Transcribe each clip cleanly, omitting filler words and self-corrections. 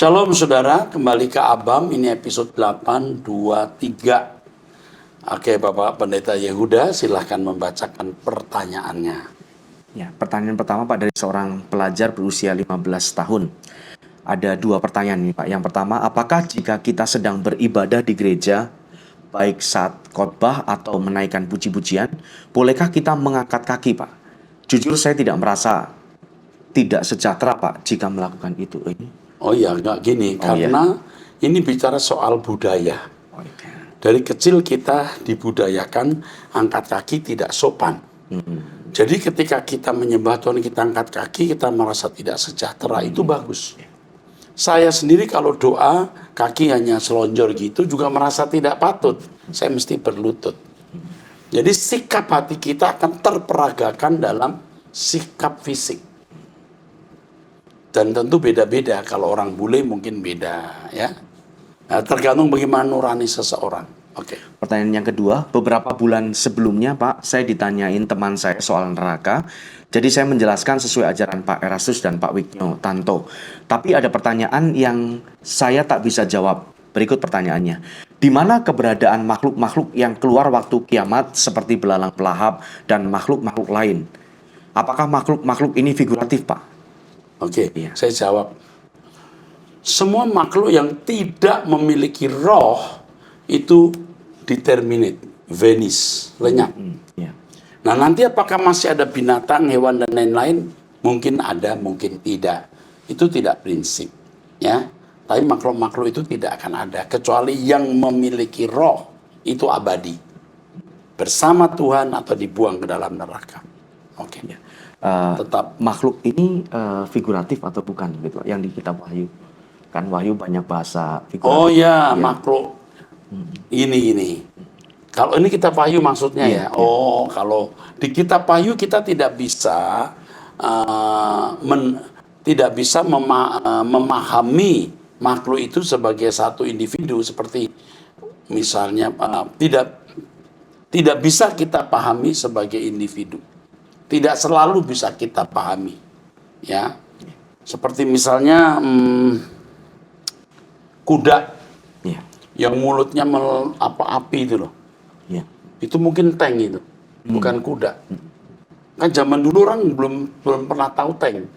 Shalom saudara, kembali ke Abam, ini episode 823. Oke, Bapak Pendeta Yehuda, silahkan membacakan pertanyaannya. Ya, pertanyaan pertama Pak dari seorang pelajar berusia 15 tahun. Ada dua pertanyaan nih Pak. Yang pertama, apakah jika kita sedang beribadah di gereja, baik saat khotbah atau menaikkan puji-pujian, bolehkah kita mengangkat kaki Pak? Jujur saya tidak merasa tidak sejahtera Pak jika melakukan itu. Oh ya, nggak gini, karena ini bicara soal budaya. Oke. Dari kecil kita dibudayakan angkat kaki tidak sopan. Jadi ketika kita menyembah Tuhan, kita angkat kaki, kita merasa tidak sejahtera, itu bagus. Saya sendiri kalau doa, kaki hanya selonjor gitu, juga merasa tidak patut. Saya mesti berlutut. Jadi sikap hati kita akan terperagakan dalam sikap fisik. Dan tentu beda-beda, kalau orang bule mungkin beda, ya. Nah, tergantung bagaimana nurani seseorang. Oke. Pertanyaan yang kedua, beberapa bulan sebelumnya Pak, saya ditanyain teman saya soal neraka. Jadi saya menjelaskan sesuai ajaran Pak Erastus dan Pak Wigno Tanto. Tapi ada pertanyaan yang saya tak bisa jawab. Berikut pertanyaannya. Di mana keberadaan makhluk-makhluk yang keluar waktu kiamat seperti belalang pelahap dan makhluk-makhluk lain? Apakah makhluk-makhluk ini figuratif Pak? Oke, saya jawab. Semua makhluk yang tidak memiliki roh itu determinate, vanish, lenyap. Nah, nanti apakah masih ada binatang, hewan dan lain-lain? Mungkin ada, mungkin tidak. Itu tidak prinsip, ya. Tapi makhluk-makhluk itu tidak akan ada kecuali yang memiliki roh itu abadi bersama Tuhan atau dibuang ke dalam neraka. Oke. Tetap makhluk ini figuratif atau bukan gitu yang di kitab Wahyu. Kan Wahyu banyak bahasa figuratif. Oh ya, makhluk ini. Kalau ini kitab Wahyu maksudnya ya. Oh, kalau di kitab Wahyu kita tidak bisa memahami makhluk itu sebagai satu individu, seperti misalnya tidak bisa kita pahami sebagai individu. Tidak selalu bisa kita pahami, ya. Seperti misalnya kuda, yang mulutnya api itu loh. Itu mungkin tank itu, bukan kuda. Kan zaman dulu orang belum pernah tahu tank.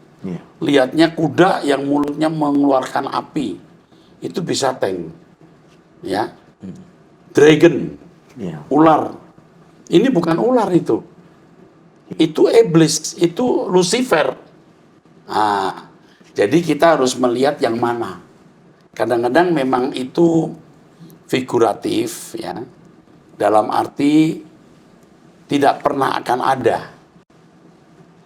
Lihatnya kuda yang mulutnya mengeluarkan api, itu bisa tank, ya. Dragon, ular. Ini bukan ular itu iblis, itu Lucifer. Nah, jadi kita harus melihat yang mana. Kadang-kadang memang itu figuratif, ya, dalam arti tidak pernah akan ada.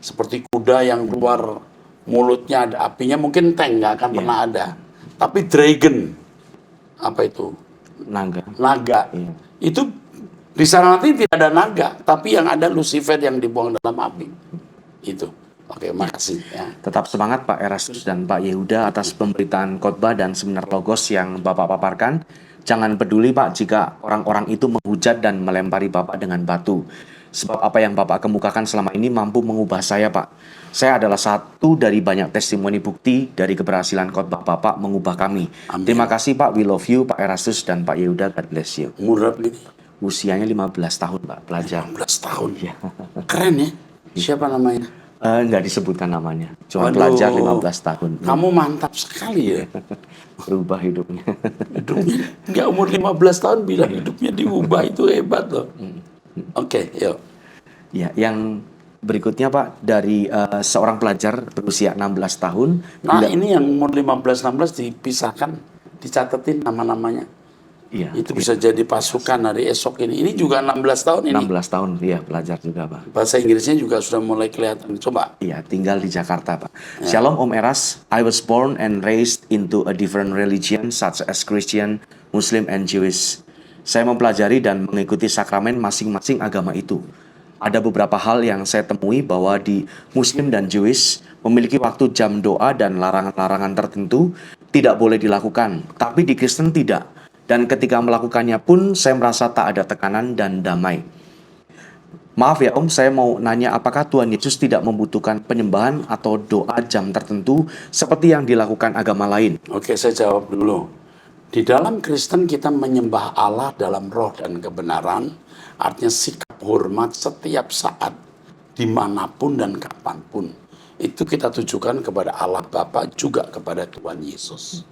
Seperti kuda yang keluar mulutnya ada apinya, mungkin tank nggak akan pernah ada. Tapi dragon, apa itu? Naga. Itu di sana nanti tidak ada naga, tapi yang ada Lucifer yang dibuang dalam api. Itu. Oke, makasih. Ya. Tetap semangat Pak Erastus dan Pak Yehuda atas pemberitaan khotbah dan seminar logos yang Bapak paparkan. Jangan peduli Pak jika orang-orang itu menghujat dan melempari Bapak dengan batu. Sebab apa yang Bapak kemukakan selama ini mampu mengubah saya Pak. Saya adalah satu dari banyak testimoni bukti dari keberhasilan khotbah Bapak mengubah kami. Amin. Terima kasih Pak, we love you Pak Erastus dan Pak Yehuda, God bless you. Umur berapa ini? Usianya 15 tahun Pak, pelajar. 15 tahun ya. Keren ya. Siapa namanya? Nggak disebutkan namanya. Cuma pelajar 15 tahun. Kamu mantap sekali ya. Berubah hidupnya. Hidupnya nggak umur 15 tahun bilang hidupnya diubah, itu hebat loh. Oke, yuk. Ya, yang berikutnya Pak dari seorang pelajar berusia 16 tahun. Nah, ini yang umur 15-16 dipisahkan, dicatetin nama-namanya. Iya. Itu bisa jadi pasukan hari esok ini. Ini juga 16 tahun ini. 16 tahun, iya, pelajar juga Pak. Bahasa Inggrisnya juga sudah mulai kelihatan. Coba. Iya, tinggal di Jakarta Pak. Ya. Shalom Om Eras, I was born and raised into a different religion such as Christian, Muslim, and Jewish. Saya mempelajari dan mengikuti sakramen masing-masing agama itu. Ada beberapa hal yang saya temui bahwa di Muslim dan Jewish memiliki waktu jam doa dan larangan-larangan tertentu tidak boleh dilakukan. Tapi di Kristen tidak. Dan ketika melakukannya pun saya merasa tak ada tekanan dan damai. Maaf ya Om, saya mau nanya apakah Tuhan Yesus tidak membutuhkan penyembahan atau doa jam tertentu seperti yang dilakukan agama lain? Oke, saya jawab dulu. Di dalam Kristen kita menyembah Allah dalam roh dan kebenaran, artinya sikap hormat setiap saat, dimanapun dan kapanpun. Itu kita tujukan kepada Allah Bapa, juga kepada Tuhan Yesus.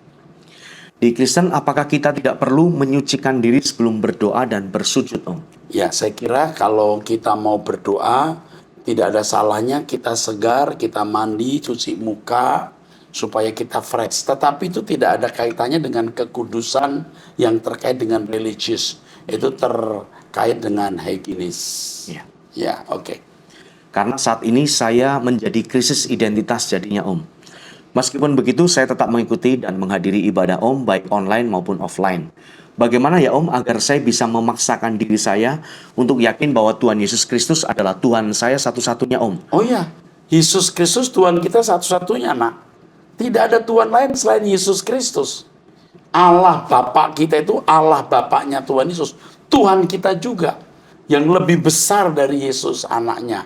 Di Kristen, apakah kita tidak perlu menyucikan diri sebelum berdoa dan bersujud, Om? Ya, saya kira kalau kita mau berdoa, tidak ada salahnya kita segar, kita mandi, cuci muka, supaya kita fresh. Tetapi itu tidak ada kaitannya dengan kekudusan yang terkait dengan religius. Itu terkait dengan higienis. Ya. Ya, oke. Karena saat ini saya menjadi krisis identitas jadinya, Om. Meskipun begitu, saya tetap mengikuti dan menghadiri ibadah Om, baik online maupun offline. Bagaimana ya Om, agar saya bisa memaksakan diri saya untuk yakin bahwa Tuhan Yesus Kristus adalah Tuhan saya satu-satunya, Om? Oh ya, Yesus Kristus Tuhan kita satu-satunya, nak. Tidak ada Tuhan lain selain Yesus Kristus. Allah Bapa kita itu Allah Bapaknya Tuhan Yesus. Tuhan kita juga yang lebih besar dari Yesus anaknya.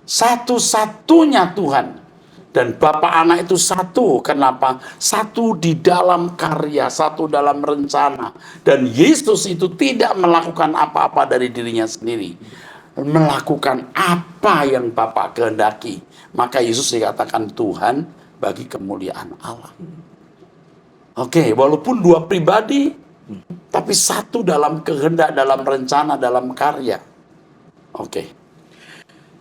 Satu-satunya Tuhan. Dan Bapa Anak itu satu. Kenapa? Satu di dalam karya, satu dalam rencana. Dan Yesus itu tidak melakukan apa-apa dari dirinya sendiri. Melakukan apa yang Bapa kehendaki. Maka Yesus dikatakan Tuhan bagi kemuliaan Allah. Oke, walaupun dua pribadi, tapi satu dalam kehendak, dalam rencana, dalam karya. Oke.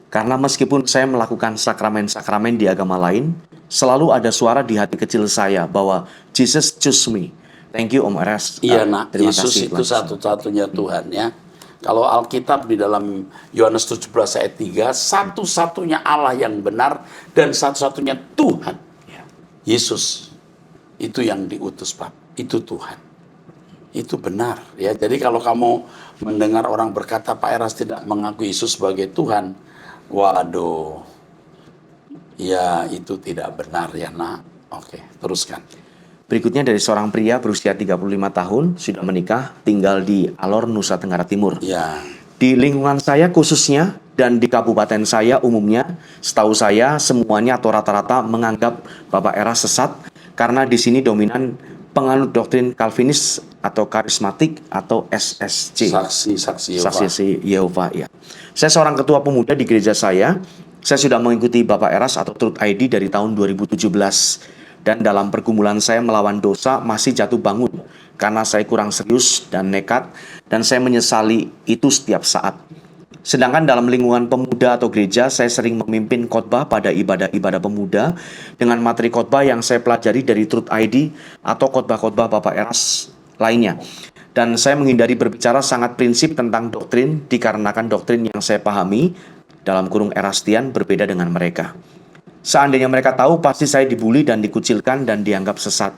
Karena meskipun saya melakukan sakramen-sakramen di agama lain, selalu ada suara di hati kecil saya bahwa Jesus choose me. Thank you Om Eras. Iya nak, Terima Yesus kasih, itu Tuhan. satu-satunya Tuhan ya. Kalau Alkitab di dalam Yohanes 17 ayat 3, satu-satunya Allah yang benar dan satu-satunya Tuhan. Yesus itu yang diutus Pak, itu Tuhan. Itu benar ya. Jadi kalau kamu mendengar orang berkata Pak Eras tidak mengakui Yesus sebagai Tuhan, waduh, ya itu tidak benar ya nak. Oke, teruskan. Berikutnya dari seorang pria berusia 35 tahun, sudah menikah, tinggal di Alor, Nusa Tenggara Timur. Ya, Di lingkungan saya khususnya dan di kabupaten saya umumnya, setahu saya semuanya atau rata-rata menganggap Bapak Eras sesat karena di sini dominan penganut doktrin Calvinis atau karismatik atau SSC. saksi Yehova. Saksi Yehova ya. Saya seorang ketua pemuda di gereja saya. Saya sudah mengikuti Bapak Eras atau Truth ID dari tahun 2017. Dan dalam pergumulan saya melawan dosa masih jatuh bangun karena saya kurang serius dan nekat dan saya menyesali itu setiap saat. Sedangkan dalam lingkungan pemuda atau gereja, saya sering memimpin khotbah pada ibadah-ibadah pemuda dengan materi khotbah yang saya pelajari dari Truth ID atau khotbah-khotbah Bapak Eras lainnya. Dan saya menghindari berbicara sangat prinsip tentang doktrin dikarenakan doktrin yang saya pahami dalam kurung Erastian berbeda dengan mereka. Seandainya mereka tahu, pasti saya dibully dan dikucilkan dan dianggap sesat.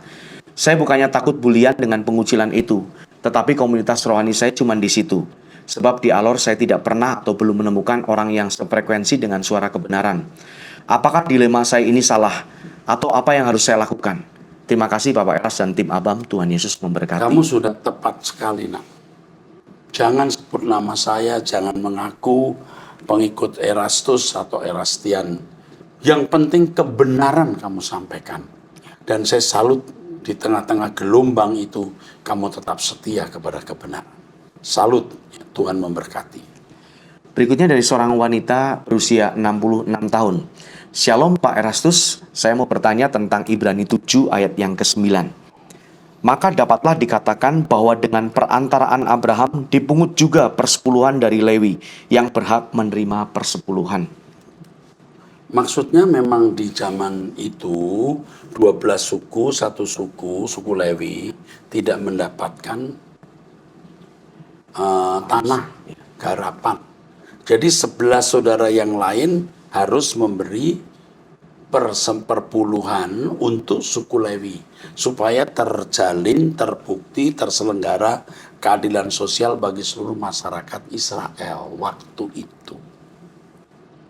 Saya bukannya takut bulian dengan pengucilan itu, tetapi komunitas rohani saya cuma di situ. Sebab di Alor saya tidak pernah atau belum menemukan orang yang sefrekuensi dengan suara kebenaran. Apakah dilema saya ini salah? Atau apa yang harus saya lakukan? Terima kasih Bapak Eras dan tim Abam, Tuhan Yesus memberkati. Kamu sudah tepat sekali nak. Jangan sebut nama saya, jangan mengaku pengikut Erastus atau Erastian. Yang penting kebenaran kamu sampaikan. Dan saya salut di tengah-tengah gelombang itu kamu tetap setia kepada kebenaran. Salut, Tuhan memberkati. Berikutnya dari seorang wanita berusia 66 tahun. Shalom Pak Erastus, saya mau bertanya tentang Ibrani 7 ayat yang ke-9. Maka dapatlah dikatakan bahwa dengan perantaraan Abraham dipungut juga persepuluhan dari Lewi yang berhak menerima persepuluhan. Maksudnya memang di zaman itu 12 suku, satu suku, suku Lewi tidak mendapatkan tanah garapan. Jadi 11 saudara yang lain harus memberi perpuluhan untuk suku Lewi supaya terjalin, terbukti, terselenggara keadilan sosial bagi seluruh masyarakat Israel waktu itu.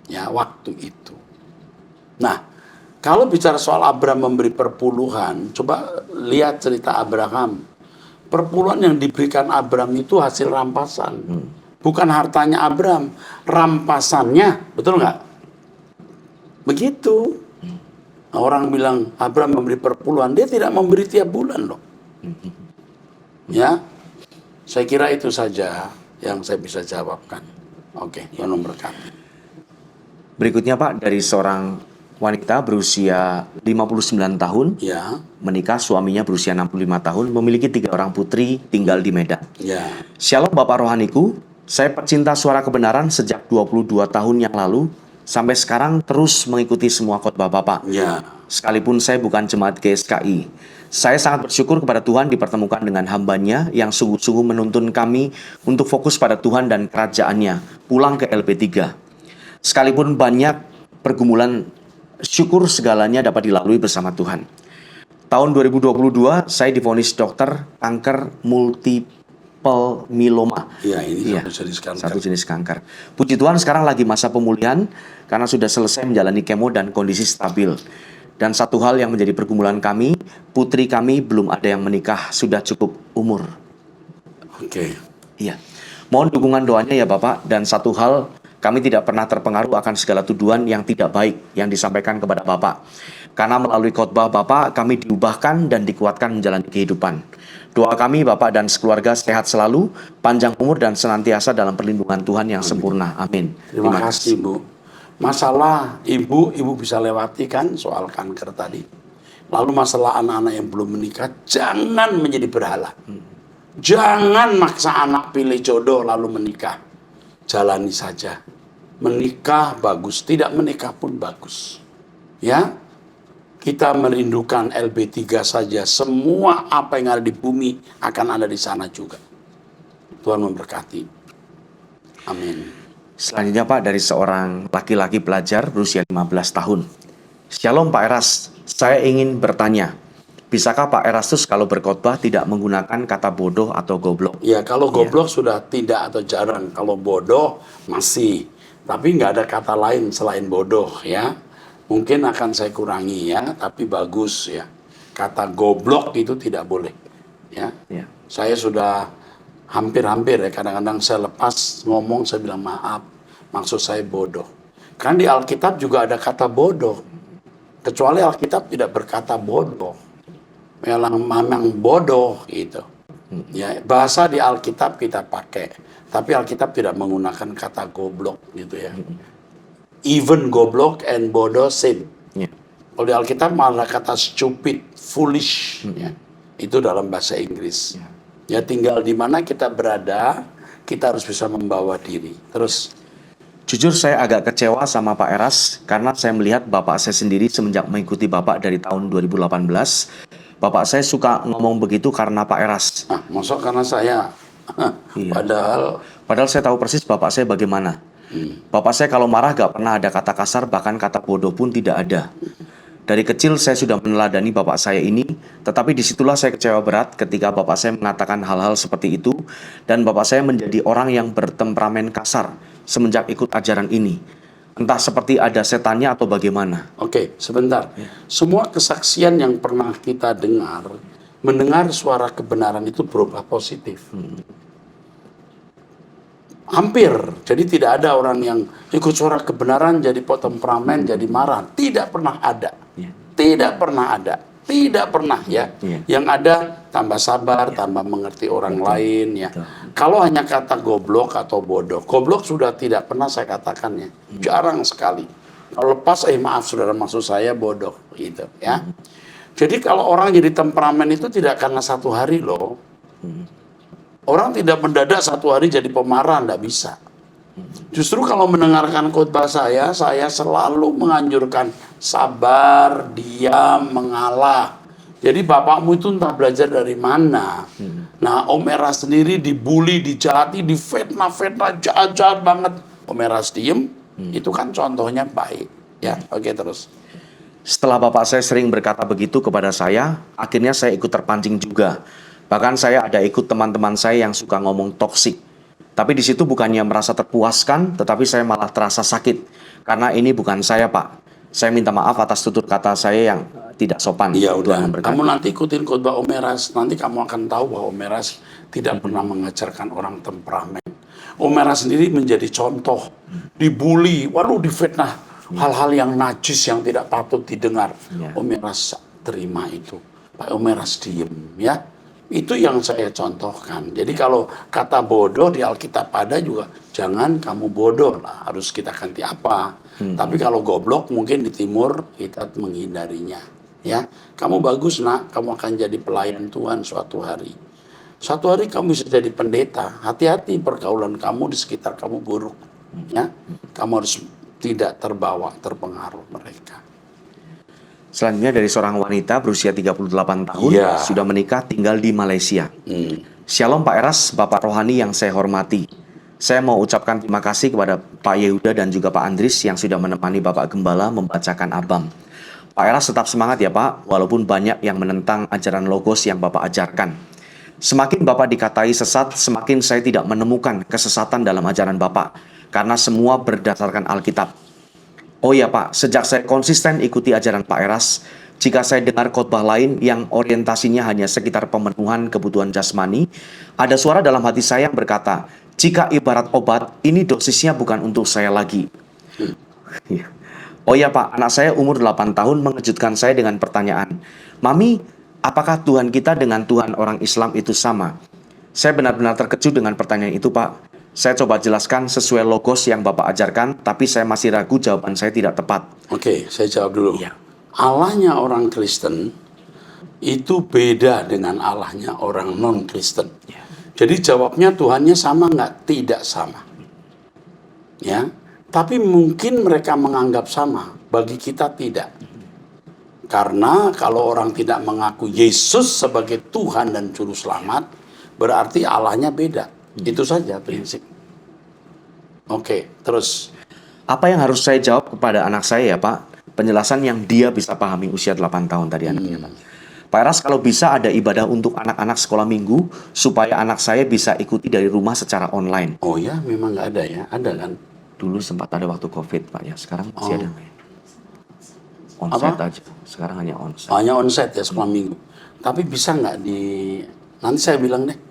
Ya, waktu itu. Nah, kalau bicara soal Abraham memberi perpuluhan, coba lihat cerita Abraham. Perpuluhan yang diberikan Abraham itu hasil rampasan. Bukan hartanya Abraham, rampasannya, betul nggak? Begitu. Nah, orang bilang Abraham memberi perpuluhan, dia tidak memberi tiap bulan loh. Ya, saya kira itu saja yang saya bisa jawabkan. Oke, Tuhan memberkati. Berikutnya Pak, dari seorang wanita berusia 59 tahun, Ya, menikah, suaminya berusia 65 tahun, memiliki 3 orang putri, tinggal di Medan. ya, Shalom Bapak Rohaniku, saya pecinta suara kebenaran sejak 22 tahun yang lalu, sampai sekarang terus mengikuti semua khotbah Bapak. ya. Sekalipun saya bukan jemaat GSKI. Saya sangat bersyukur kepada Tuhan dipertemukan dengan hambanya yang sungguh-sungguh menuntun kami untuk fokus pada Tuhan dan kerajaannya, pulang ke LP3. Sekalipun banyak pergumulan, syukur segalanya dapat dilalui bersama Tuhan. Tahun 2022, saya divonis dokter kanker multiple myeloma. Ya, ini Iya, satu jenis kanker. satu jenis kanker. Puji Tuhan sekarang lagi masa pemulihan karena sudah selesai menjalani kemo dan kondisi stabil. Dan satu hal yang menjadi pergumulan kami, putri kami belum ada yang menikah, sudah cukup umur. Oke. Iya. Mohon dukungan doanya ya Bapak. Dan satu hal, kami tidak pernah terpengaruh akan segala tuduhan yang tidak baik yang disampaikan kepada Bapak. Karena melalui khotbah Bapak, kami diubahkan dan dikuatkan menjalani kehidupan. Doa kami Bapak dan sekeluarga sehat selalu, panjang umur dan senantiasa dalam perlindungan Tuhan yang sempurna. Amin. Terima kasih, Bu. Masalah ibu bisa lewati kan soal kanker tadi. Lalu masalah anak-anak yang belum menikah, jangan menjadi berhala. Jangan maksa anak pilih jodoh lalu menikah. Jalani saja. Menikah bagus, tidak menikah pun bagus. Ya, kita merindukan LB3 saja. Semua apa yang ada di bumi akan ada di sana juga. Tuhan memberkati. Amin. Selanjutnya Pak, dari seorang laki-laki pelajar berusia 15 tahun. Shalom Pak Eras, saya ingin bertanya, bisakah Pak Erastus kalau berkhotbah tidak menggunakan kata bodoh atau goblok? Ya, kalau goblok sudah tidak atau jarang. Kalau bodoh masih. Tapi nggak ada kata lain selain bodoh ya. Mungkin akan saya kurangi ya, tapi bagus ya. Kata goblok itu tidak boleh. Ya. Ya. Saya sudah hampir-hampir ya, kadang-kadang saya lepas ngomong, saya bilang maaf, maksud saya bodoh. Kan di Alkitab juga ada kata bodoh. Kecuali Alkitab tidak berkata bodoh. Memang bodoh gitu. Ya, bahasa di Alkitab kita pakai, tapi Alkitab tidak menggunakan kata goblok gitu ya. Even goblok and bodoh same. Ya. Kalau di Alkitab malah kata stupid, foolish ya. Itu dalam bahasa Inggris. Ya, tinggal di mana kita berada, kita harus bisa membawa diri. Terus Jujur saya agak kecewa sama Pak Eras karena saya melihat Bapak saya sendiri semenjak mengikuti Bapak dari tahun 2018. Bapak saya suka ngomong begitu karena Pak Eras. masuk karena saya Iya. padahal saya tahu persis Bapak saya bagaimana. Bapak saya kalau marah gak pernah ada kata kasar, bahkan kata bodoh pun tidak ada. Dari kecil saya sudah meneladani Bapak saya ini, tetapi disitulah saya kecewa berat ketika Bapak saya mengatakan hal-hal seperti itu, dan Bapak saya menjadi orang yang bertemperamen kasar semenjak ikut ajaran ini. Entah seperti ada setannya atau bagaimana. Oke, sebentar. Semua kesaksian yang pernah kita dengar, mendengar suara kebenaran itu berubah positif. Hampir. Jadi tidak ada orang yang ikut suara kebenaran jadi temperamen, jadi marah. Tidak pernah ada. Tidak pernah ada. Tidak pernah ya. Yang ada tambah sabar, tambah mengerti orang lain ya. Kalau hanya kata goblok atau bodoh. Goblok sudah tidak pernah saya katakannya. Jarang sekali. Kalau lepas, maaf saudara, maksud saya bodoh gitu ya. Jadi kalau orang jadi temperamen itu tidak karena satu hari loh. Orang tidak mendadak satu hari jadi pemarah, enggak bisa. Justru kalau mendengarkan khotbah saya selalu menganjurkan sabar, diam, mengalah. Jadi bapakmu itu entah belajar dari mana. Nah, Om Eras sendiri dibully, dijahati, difitnah-fitnah, jahat-jahat banget. Om Eras diem, itu kan contohnya baik. Ya, oke terus. Setelah Bapak saya sering berkata begitu kepada saya, akhirnya saya ikut terpancing juga. Bahkan saya ada ikut teman-teman saya yang suka ngomong toksik. Tapi di situ bukannya merasa terpuaskan, tetapi saya malah terasa sakit. Karena ini bukan saya, Pak. Saya minta maaf atas tutur kata saya yang tidak sopan. Iya udah, Tuhan memberkati. kamu nanti ikutin khotbah Om Eras. Nanti kamu akan tahu bahwa Om Eras tidak pernah mengajarkan orang temperamen. Om Merah sendiri menjadi contoh, dibully, waduh difitnah, hal-hal yang najis yang tidak patut didengar. Ya. Om Merah terima itu, Pak Om Merah diem, ya. Itu yang saya contohkan. Jadi kalau kata bodoh di Alkitab ada juga, jangan kamu bodoh lah, harus kita ganti apa. Tapi kalau goblok mungkin di timur kita menghindarinya. Ya, kamu bagus nak, kamu akan jadi pelayan Tuhan suatu hari. Suatu hari kamu bisa jadi pendeta. Hati-hati pergaulan kamu di sekitar kamu buruk. Ya, kamu harus tidak terpengaruh mereka. Selanjutnya dari seorang wanita berusia 38 tahun, Iya. sudah menikah, tinggal di Malaysia. Shalom Pak Eras, Bapak Rohani yang saya hormati. Saya mau ucapkan terima kasih kepada Pak Yehuda dan juga Pak Andris yang sudah menemani Bapak Gembala membacakan Abam. Pak Eras tetap semangat ya Pak, walaupun banyak yang menentang ajaran logos yang Bapak ajarkan. Semakin Bapak dikatai sesat, semakin saya tidak menemukan kesesatan dalam ajaran Bapak, karena semua berdasarkan Alkitab. Oh ya Pak, sejak saya konsisten ikuti ajaran Pak Eras, jika saya dengar khotbah lain yang orientasinya hanya sekitar pemenuhan kebutuhan jasmani, ada suara dalam hati saya yang berkata, jika ibarat obat, ini dosisnya bukan untuk saya lagi. Oh ya Pak, anak saya umur 8 tahun mengejutkan saya dengan pertanyaan, Mami, apakah Tuhan kita dengan Tuhan orang Islam itu sama? Saya benar-benar terkejut dengan pertanyaan itu Pak. Saya coba jelaskan sesuai logos yang Bapak ajarkan, tapi saya masih ragu jawaban saya tidak tepat. Oke, saya jawab dulu. Iya. Allahnya orang Kristen itu beda dengan Allahnya orang non-Kristen. Jadi jawabnya Tuhannya sama nggak? Tidak sama. Ya, tapi mungkin mereka menganggap sama. Bagi kita tidak. Karena kalau orang tidak mengaku Yesus sebagai Tuhan dan Juru Selamat, berarti Allahnya beda. Itu saja prinsip. Oke, terus. Apa yang harus saya jawab kepada anak saya ya Pak? Penjelasan yang dia bisa pahami usia 8 tahun tadi anaknya Pak. Pak Eras, kalau bisa ada ibadah untuk anak-anak sekolah minggu supaya anak saya bisa ikuti dari rumah secara online. Oh ya, memang nggak ada ya? Ada kan? Dulu sempat ada waktu COVID Pak ya, sekarang masih ada nggak ya? Apa? Onsite aja, sekarang hanya onsite. Hanya onsite ya sekolah minggu. Tapi bisa nggak nanti saya bilang deh.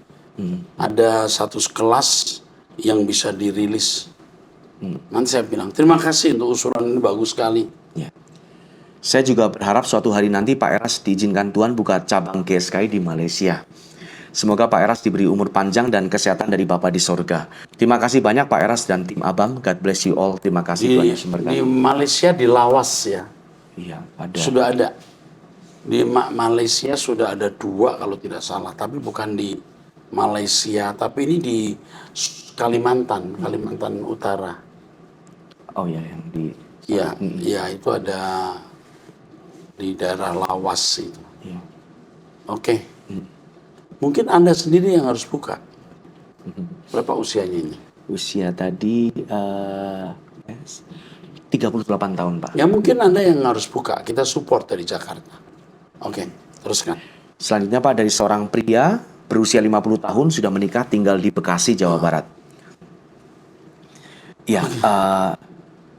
Ada satu kelas yang bisa dirilis. Nanti saya bilang, terima kasih untuk usulan ini bagus sekali. Ya. Saya juga berharap suatu hari nanti Pak Eras diizinkan Tuhan buka cabang GSKI di Malaysia. Semoga Pak Eras diberi umur panjang dan kesehatan dari Bapa di sorga. Terima kasih banyak Pak Eras dan tim Abam. God bless you all. Terima kasih Tuhan Yesus Di memberkati. Malaysia di Lawas ya, Iya, ada. sudah ada. Di Malaysia sudah ada 2 kalau tidak salah, tapi bukan di Malaysia, tapi ini di Kalimantan Utara. Oh ya, yang di. Ya, ya itu ada di daerah Lawas itu. Iya. Oke. Mungkin Anda sendiri yang harus buka. Berapa usianya ini? Usia tadi 38 tahun Pak. Ya mungkin Anda yang harus buka. Kita support dari Jakarta. Oke, teruskan. Selanjutnya Pak, dari seorang pria berusia 50 tahun sudah menikah, tinggal di Bekasi, Jawa Barat. Ya,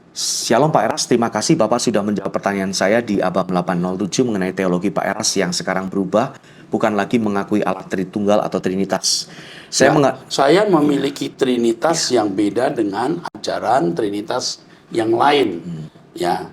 Shalom Pak Eras, terima kasih Bapak sudah menjawab pertanyaan saya di Abam 807 mengenai teologi Pak Eras yang sekarang berubah, bukan lagi mengakui Allah Tritunggal atau Trinitas. Saya memiliki Trinitas yang beda dengan ajaran Trinitas yang lain. Ya,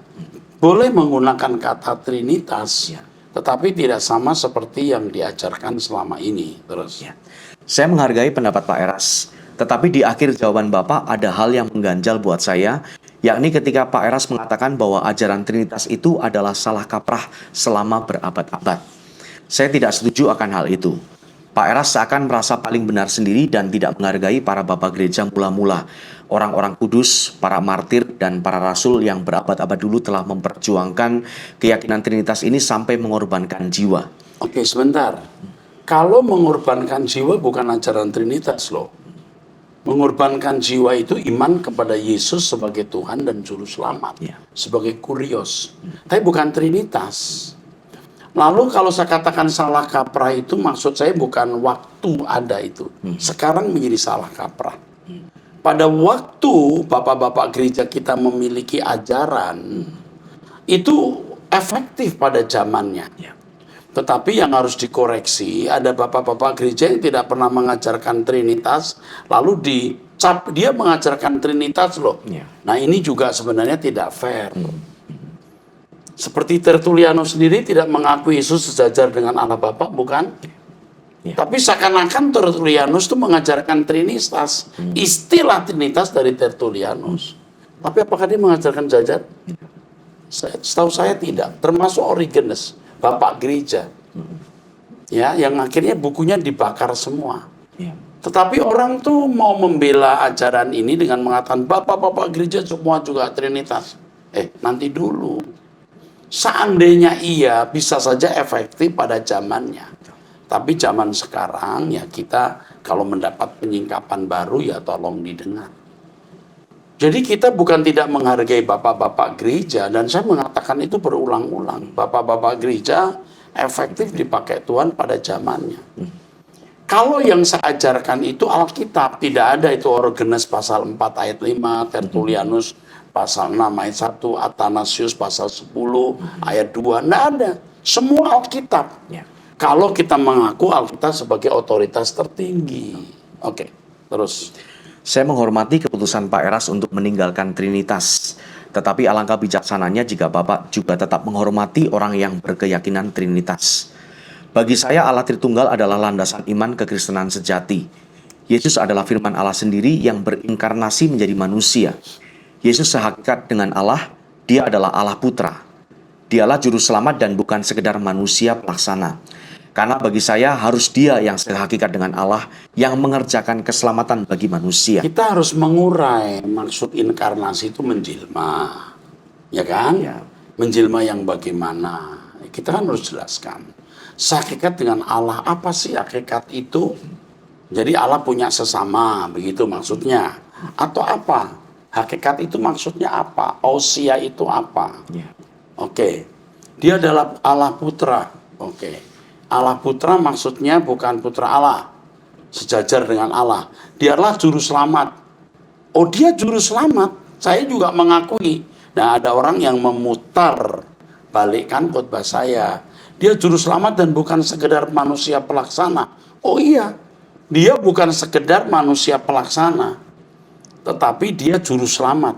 boleh menggunakan kata Trinitas, tetapi tidak sama seperti yang diajarkan selama ini. Terus. Ya. Saya menghargai pendapat Pak Eras, tetapi di akhir jawaban Bapak ada hal yang mengganjal buat saya, yakni ketika Pak Eras mengatakan bahwa ajaran Trinitas itu adalah salah kaprah selama berabad-abad. Saya tidak setuju akan hal itu. Pak Eras seakan merasa paling benar sendiri dan tidak menghargai para bapak gereja mula-mula, orang-orang kudus, para martir, dan para rasul yang berabad-abad dulu telah memperjuangkan keyakinan Trinitas ini sampai mengorbankan jiwa. Oke, sebentar. Kalau mengorbankan jiwa bukan ajaran Trinitas loh. Mengorbankan jiwa itu iman kepada Yesus sebagai Tuhan dan Juru Selamat. Sebagai kurios. Tapi bukan Trinitas. Lalu kalau saya katakan salah kaprah itu maksud saya bukan waktu ada itu. Sekarang menjadi salah kaprah. Pada waktu bapak-bapak gereja kita memiliki ajaran, itu efektif pada zamannya. Tetapi yang harus dikoreksi, ada bapak-bapak gereja yang tidak pernah mengajarkan Trinitas, lalu Dia mengajarkan Trinitas loh. Ya. Nah ini juga sebenarnya tidak fair. Seperti Tertullianus sendiri tidak mengakui Yesus sejajar dengan Allah Bapa, bukan? Ya. Tapi seakan-akan Tertullianus itu mengajarkan Trinitas. Istilah Trinitas dari Tertullianus. Tapi apakah dia mengajarkan sejajar? Setahu saya tidak. Termasuk Origenes, Bapak Gereja. Ya, yang akhirnya bukunya dibakar semua. Ya. Tetapi orang tuh mau membela ajaran ini dengan mengatakan Bapak-bapak gereja semua juga Trinitas. Nanti dulu. Seandainya iya, bisa saja efektif pada zamannya. Tapi zaman sekarang ya kita kalau mendapat penyingkapan baru ya tolong didengar. Jadi kita bukan tidak menghargai bapak-bapak gereja, dan saya mengatakan itu berulang-ulang. Bapak-bapak gereja efektif dipakai Tuhan pada zamannya. Kalau yang saya ajarkan itu Alkitab, tidak ada itu Origenes pasal 4 ayat 5, Tertullianus pasal 6 ayat 1, Athanasius pasal 10 ayat 2, tidak ada. Semua Alkitab. Ya. Kalau kita mengaku Alkitab sebagai otoritas tertinggi. Oke, terus. Saya menghormati keputusan Pak Eras untuk meninggalkan Trinitas. Tetapi alangkah bijaksananya jika Bapak juga tetap menghormati orang yang berkeyakinan Trinitas. Bagi saya Allah Tritunggal adalah landasan iman kekristenan sejati. Yesus adalah firman Allah sendiri yang berinkarnasi menjadi manusia. Yesus sehakikat dengan Allah, dia adalah Allah Putra. Dialah juru selamat dan bukan sekedar manusia pelaksana. Karena bagi saya harus dia yang sehakikat dengan Allah yang mengerjakan keselamatan bagi manusia. Kita harus mengurai maksud inkarnasi itu menjelma. Ya kan? Ya. Menjelma yang bagaimana? Kita kan harus jelaskan. Sehakikat dengan Allah, apa sih hakikat itu? Jadi Allah punya sesama, begitu maksudnya. Atau apa? Hakikat itu maksudnya apa? Ousia itu apa? Ya. Oke. Dia adalah Allah Putra. Oke. Allah Putra maksudnya bukan Putra Allah. Sejajar dengan Allah. Dialah juru selamat. Oh, dia juru selamat. Saya juga mengakui. Nah, ada orang yang memutar balikkan khotbah saya. Dia juru selamat dan bukan sekedar manusia pelaksana. Oh iya, dia bukan sekedar manusia pelaksana. Tetapi dia juru selamat.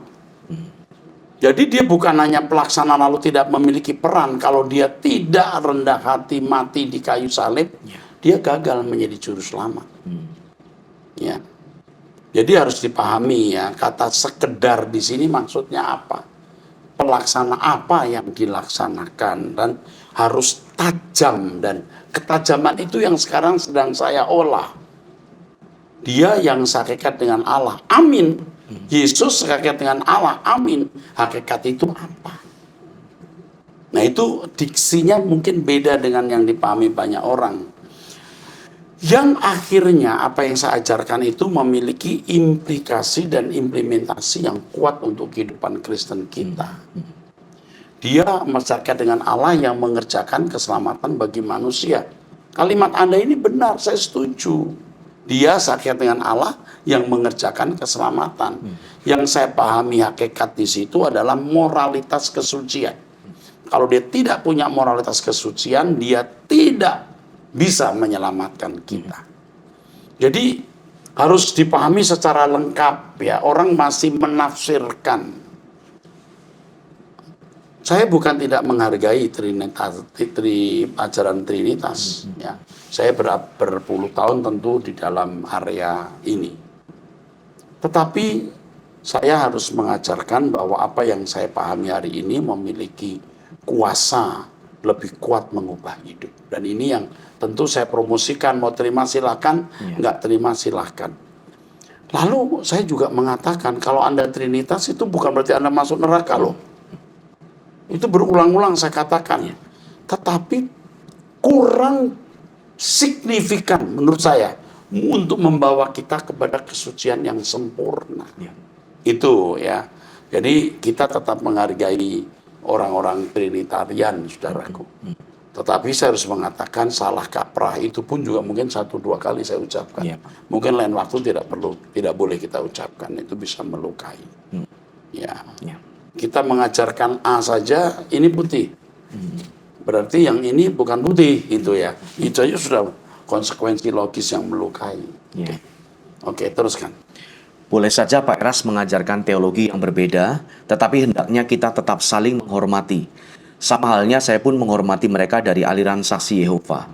Jadi dia bukan hanya pelaksana lalu tidak memiliki peran. Kalau dia tidak rendah hati mati di kayu salib, dia gagal menjadi juru selamat. Ya. Jadi harus dipahami ya, kata sekedar di sini maksudnya apa? Pelaksana apa yang dilaksanakan, dan harus tajam, dan ketajaman itu yang sekarang sedang saya olah. Dia yang sehakikat dengan Allah. Amin. Yesus sehakikat dengan Allah. Amin. Hakikat itu apa? Nah itu diksinya mungkin beda dengan yang dipahami banyak orang. Yang akhirnya apa yang saya ajarkan itu memiliki implikasi dan implementasi yang kuat untuk kehidupan Kristen kita. Dia masyarakat dengan Allah yang mengerjakan keselamatan bagi manusia. Kalimat Anda ini benar, saya setuju. Dia sehakikat dengan Allah yang mengerjakan keselamatan. Yang saya pahami hakikat di situ adalah moralitas kesucian. Kalau dia tidak punya moralitas kesucian, dia tidak bisa menyelamatkan kita. Jadi harus dipahami secara lengkap ya. Orang masih menafsirkan. Saya bukan tidak menghargai ajaran Trinitas. Ya. Saya berpuluh tahun tentu di dalam area ini. Tetapi saya harus mengajarkan bahwa apa yang saya pahami hari ini memiliki kuasa lebih kuat mengubah hidup. Dan ini yang tentu saya promosikan, mau terima silahkan, nggak terima silahkan. Lalu saya juga mengatakan kalau Anda Trinitas itu bukan berarti Anda masuk neraka loh. Itu berulang-ulang saya katakan. Tetapi kurang signifikan menurut saya untuk membawa kita kepada kesucian yang sempurna. Itu ya. Jadi kita tetap menghargai orang-orang Trinitarian, saudaraku. Tetapi saya harus mengatakan salah kaprah itu pun juga mungkin 1-2 kali saya ucapkan. Mungkin lain waktu tidak boleh kita ucapkan, itu bisa melukai. Ya. Kita mengajarkan A saja, ini putih. Berarti yang ini bukan putih, gitu ya. Itu aja sudah konsekuensi logis yang melukai. Oke, teruskan. Boleh saja Pak Eras mengajarkan teologi yang berbeda, tetapi hendaknya kita tetap saling menghormati. Sama halnya saya pun menghormati mereka dari aliran Saksi Yehova.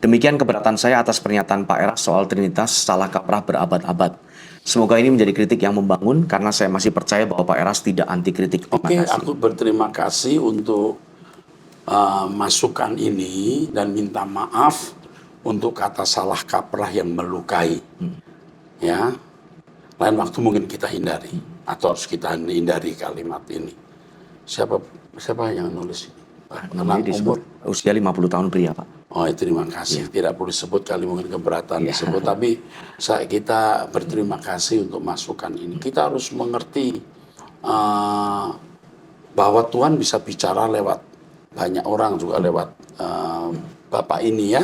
Demikian keberatan saya atas pernyataan Pak Eras soal Trinitas salah kaprah berabad-abad. Semoga ini menjadi kritik yang membangun karena saya masih percaya bahwa Pak Eras tidak anti kritik. Terima Oke, kasih. aku berterima kasih untuk masukan ini dan minta maaf untuk kata salah kaprah yang melukai. Ya, lain waktu mungkin kita hindari atau harus kita hindari kalimat ini. Siapa yang nulis ini? Namanya disebut usia 50 tahun pria, Pak. Oh, terima kasih. Tidak perlu disebut kali mungkin keberatan disebut, tapi kita berterima kasih untuk masukan ini. Kita harus mengerti bahwa Tuhan bisa bicara lewat banyak orang, juga lewat Bapak ini ya.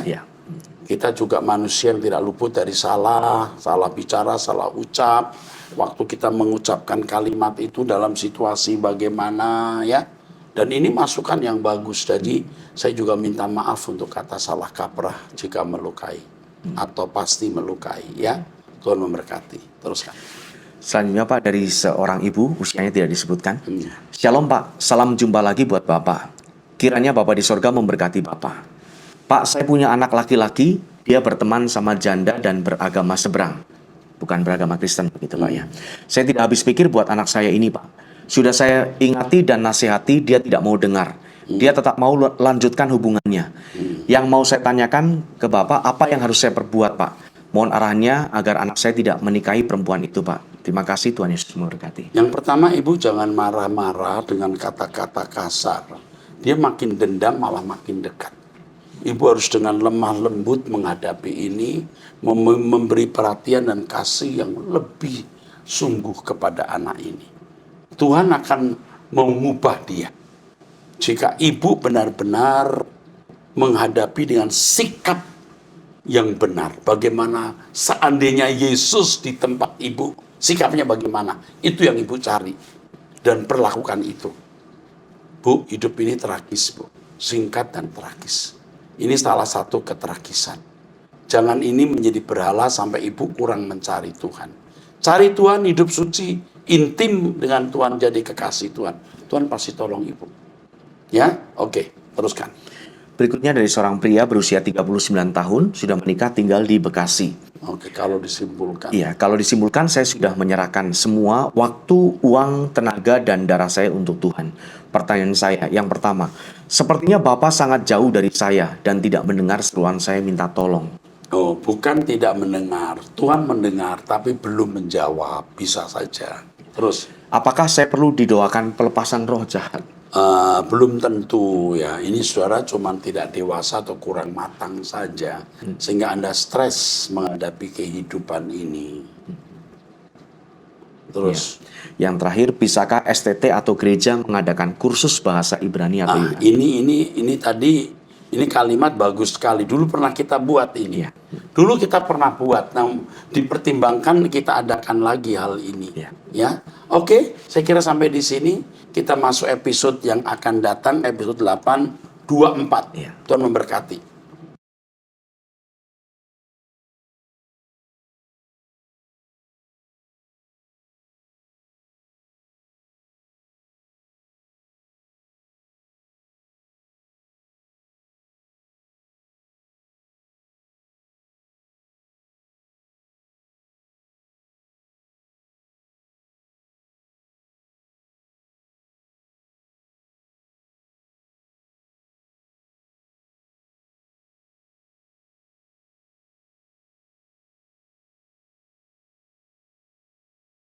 Kita juga manusia yang tidak luput dari salah bicara, salah ucap. Waktu kita mengucapkan kalimat itu dalam situasi bagaimana ya. Dan ini masukan yang bagus. Jadi saya juga minta maaf untuk kata salah kaprah jika melukai atau pasti melukai ya. Tuhan memberkati. Teruskan. Selanjutnya Pak, dari seorang ibu, usianya tidak disebutkan. Shalom Pak, salam jumpa lagi buat Bapak. Kiranya Bapak di sorga memberkati Bapak. Pak, saya punya anak laki-laki, dia berteman sama janda dan beragama seberang. Bukan beragama Kristen begitu Pak ya. Saya tidak habis pikir buat anak saya ini Pak. Sudah saya ingati dan nasihati, dia tidak mau dengar. Dia tetap mau lanjutkan hubungannya. Yang mau saya tanyakan ke Bapak, apa yang harus saya perbuat Pak? Mohon arahannya agar anak saya tidak menikahi perempuan itu Pak. Terima kasih, Tuhan Yesus memberkati. Yang pertama, Ibu jangan marah-marah dengan kata-kata kasar. Dia makin dendam malah makin dekat. Ibu harus dengan lemah lembut menghadapi ini, memberi perhatian dan kasih yang lebih sungguh kepada anak ini. Tuhan akan mengubah dia. Jika ibu benar-benar menghadapi dengan sikap yang benar. Bagaimana seandainya Yesus di tempat ibu, sikapnya bagaimana? Itu yang ibu cari. Dan perlakukan itu. Bu, hidup ini tragis, Bu. Singkat dan tragis. Ini salah satu ketragisan. Jangan ini menjadi berhala sampai ibu kurang mencari Tuhan. Cari Tuhan, hidup suci, intim dengan Tuhan, jadi kekasih Tuhan. Tuhan pasti tolong ibu. Ya, oke, teruskan. Berikutnya dari seorang pria berusia 39 tahun, sudah menikah, tinggal di Bekasi. Oke, kalau disimpulkan. Iya, kalau disimpulkan saya sudah menyerahkan semua waktu, uang, tenaga, dan darah saya untuk Tuhan. Pertanyaan saya, yang pertama, sepertinya Bapak sangat jauh dari saya dan tidak mendengar seruan saya minta tolong. Oh, bukan tidak mendengar. Tuhan mendengar, tapi belum menjawab. Bisa saja. Terus. Apakah saya perlu didoakan pelepasan roh jahat? Belum tentu ya. Ini saudara cuma tidak dewasa atau kurang matang saja. Sehingga Anda stres menghadapi kehidupan ini. Terus. Ya. Yang terakhir, bisakah STT atau gereja mengadakan kursus bahasa Ibrani atau Yunani? Ini kalimat bagus sekali. Dulu pernah kita buat ini. Ya. Dulu kita pernah buat. Nah, dipertimbangkan kita adakan lagi hal ini. Ya. Oke, saya kira sampai di sini kita masuk episode yang akan datang, episode 824. Tuhan memberkati.